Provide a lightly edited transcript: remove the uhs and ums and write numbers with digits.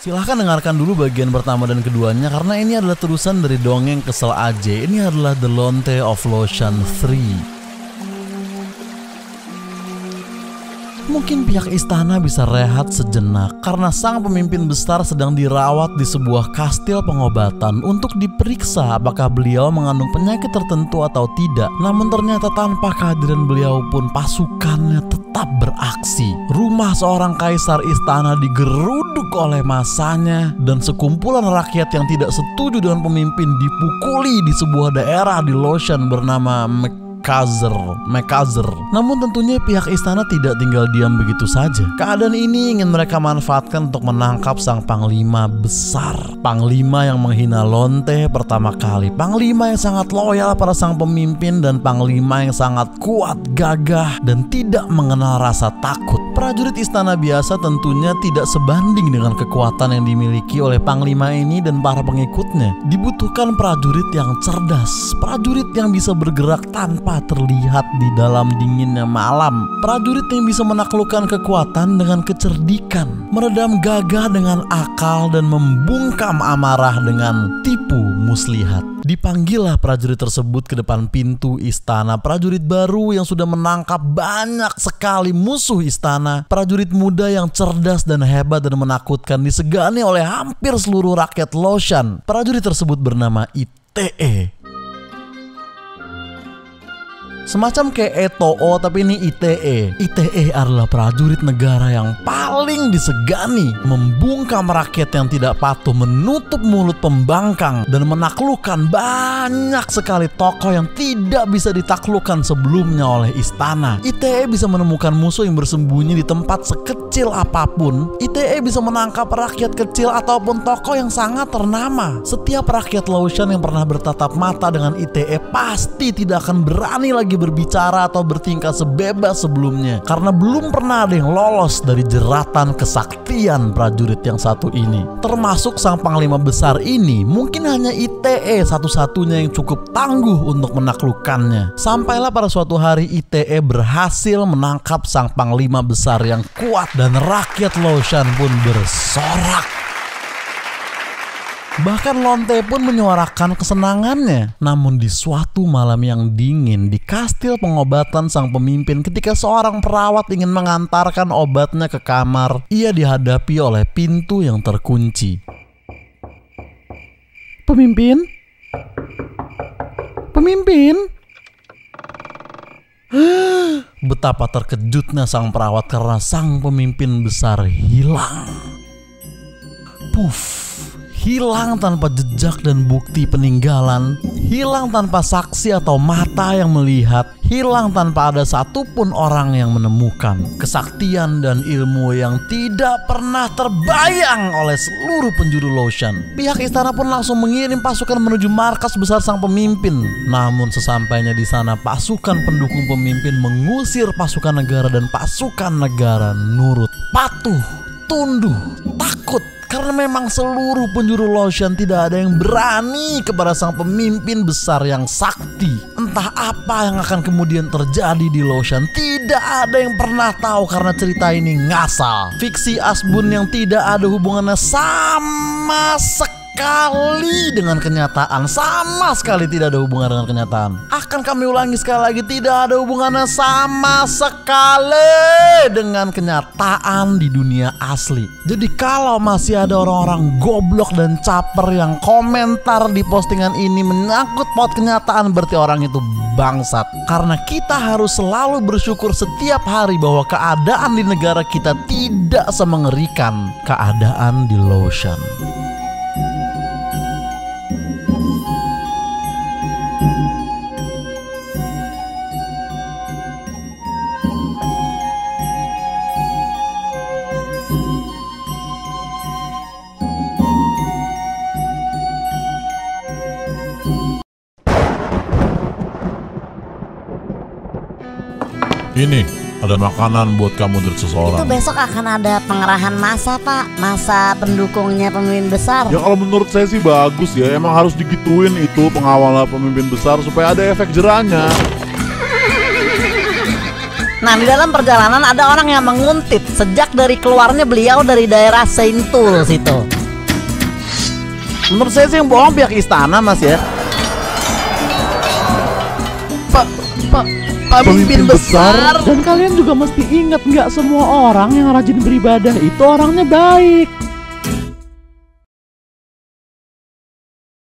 Silahkan dengarkan dulu bagian pertama dan keduanya karena ini adalah terusan dari dongeng kesel AJ. Ini adalah The Lonte of Loshan 3. Mungkin pihak istana bisa rehat sejenak karena sang pemimpin besar sedang dirawat di sebuah kastil pengobatan untuk diperiksa apakah beliau mengandung penyakit tertentu atau tidak. Namun ternyata tanpa kehadiran beliau pun pasukannya tetap beraksi. Rumah seorang kaisar istana digeruduk oleh masanya dan sekumpulan rakyat yang tidak setuju dengan pemimpin dipukuli di sebuah daerah di Loshan bernama Mekazer. Namun tentunya pihak istana tidak tinggal diam begitu saja. Keadaan ini ingin mereka manfaatkan untuk menangkap sang panglima besar. Panglima yang menghina Lonte pertama kali. Panglima yang sangat loyal pada sang pemimpin dan panglima yang sangat kuat, gagah dan tidak mengenal rasa takut. Prajurit istana biasa tentunya tidak sebanding dengan kekuatan yang dimiliki oleh panglima ini dan para pengikutnya. Dibutuhkan prajurit yang cerdas, prajurit yang bisa bergerak tanpa terlihat di dalam dinginnya malam, prajurit yang bisa menaklukkan kekuatan dengan kecerdikan, meredam gagah dengan akal dan membungkam amarah dengan tipu muslihat. Dipanggillah prajurit tersebut ke depan pintu istana. Prajurit baru yang sudah menangkap banyak sekali musuh istana. Prajurit muda yang cerdas dan hebat dan menakutkan, disegani oleh hampir seluruh rakyat Loshan. Prajurit tersebut bernama ITE. Semacam kayak Etoo tapi ini ITE. ITE adalah prajurit negara yang paling disegani, membungkam rakyat yang tidak patuh, menutup mulut pembangkang dan menaklukkan banyak sekali tokoh yang tidak bisa ditaklukkan sebelumnya oleh istana. ITE bisa menemukan musuh yang bersembunyi di tempat sekecil apapun. ITE bisa menangkap rakyat kecil ataupun tokoh yang sangat ternama. Setiap rakyat Loshan yang pernah bertatap mata dengan ITE pasti tidak akan berani lagi berbicara atau bertingkah sebebas sebelumnya karena belum pernah ada yang lolos dari jeratan kesaktian prajurit yang satu ini. Termasuk sang panglima besar ini, mungkin hanya ITE satu-satunya yang cukup tangguh untuk menaklukkannya. Sampailah pada suatu hari ITE berhasil menangkap sang panglima besar yang kuat dan rakyat Loshan pun bersorak. Bahkan Lonte pun menyuarakan kesenangannya. Namun di suatu malam yang dingin di kastil pengobatan sang pemimpin, ketika seorang perawat ingin mengantarkan obatnya ke kamar, ia dihadapi oleh pintu yang terkunci. Pemimpin? Pemimpin? Betapa terkejutnya sang perawat karena sang pemimpin besar hilang. Puff. Hilang tanpa jejak dan bukti peninggalan, hilang tanpa saksi atau mata yang melihat, hilang tanpa ada satupun orang yang menemukan. Kesaktian dan ilmu yang tidak pernah terbayang oleh seluruh penjuru Loshan. Pihak istana pun langsung mengirim pasukan menuju markas besar sang pemimpin. Namun sesampainya di sana, pasukan pendukung pemimpin mengusir pasukan negara dan pasukan negara nurut, patuh, tunduk, takut. Karena memang seluruh penjuru Loshan tidak ada yang berani kepada sang pemimpin besar yang sakti. Entah apa yang akan kemudian terjadi di Loshan, tidak ada yang pernah tahu karena cerita ini ngasal. Fiksi Asbun yang tidak ada hubungannya sama sekali dengan kenyataan. Sama sekali tidak ada hubungan dengan kenyataan. Akan kami ulangi sekali lagi, tidak ada hubungannya sama sekali dengan kenyataan di dunia asli. Jadi kalau masih ada orang-orang goblok dan caper yang komentar di postingan ini menyangkut paut kenyataan, berarti orang itu bangsat. Karena kita harus selalu bersyukur setiap hari bahwa keadaan di negara kita tidak semengerikan keadaan di Loshan. Ini ada makanan buat kamu dari seseorang. Itu besok akan ada pengerahan massa, Pak. Massa pendukungnya pemimpin besar. Ya kalau menurut saya sih bagus ya. Emang harus digituin itu pengawalan pemimpin besar supaya ada efek jerahnya. Nah, di dalam perjalanan ada orang yang menguntit sejak dari keluarnya beliau dari daerah Saint Toulouse itu. Menurut saya sih yang bohong pihak istana, Mas ya. Pak pemimpin besar. Dan kalian juga mesti ingat, nggak semua orang yang rajin beribadah itu orangnya baik.